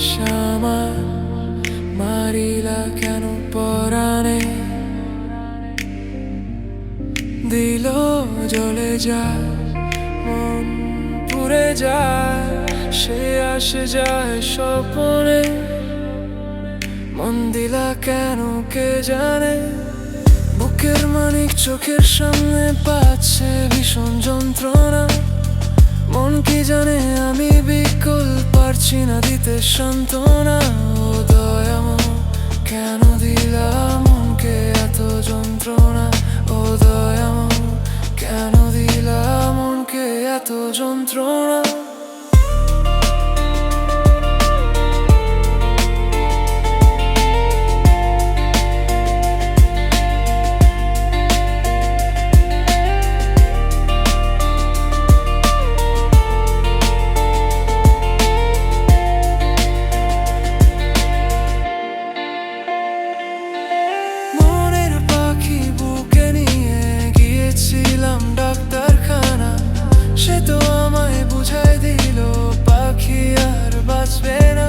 শ্যামা মারিলা কেন পরাণে দিল জ্বলে যায় মন পুড়ে যায় সে আসে যায় স্বপ্নে মন দিলা কেন কে জানে বুকের মানিক চোখের সামনে পাচ্ছে ভীষণ যন্ত্রণা মন কি জানে আমি বিকল পারছি না দিতে সান্ত্বনা ও দয়াময় কেন দিলা মনকে এত যন্ত্রণা ও দয়াময় কেন দিলা মনকে এত যন্ত্রণা ডাক্তারখানা সে তো আমায় বুঝাই দিল পাখি আর বাঁচবে না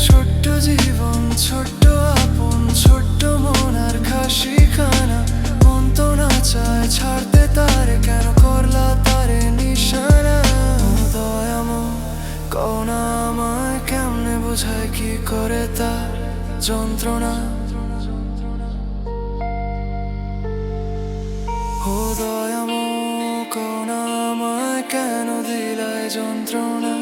ছোট্ট জীবন ছোট্ট আপন ছোট্ট মন আর খাসি খানা মন তো না চায় ছাড়তে তারে কেন করলা তারে নিশানা ও দয়াময় কোন আমায় কেমনে বোঝায় কি করে তার যন্ত্রণা ও দয়াময় কোন আমায় কেন দিলাই যন্ত্রণা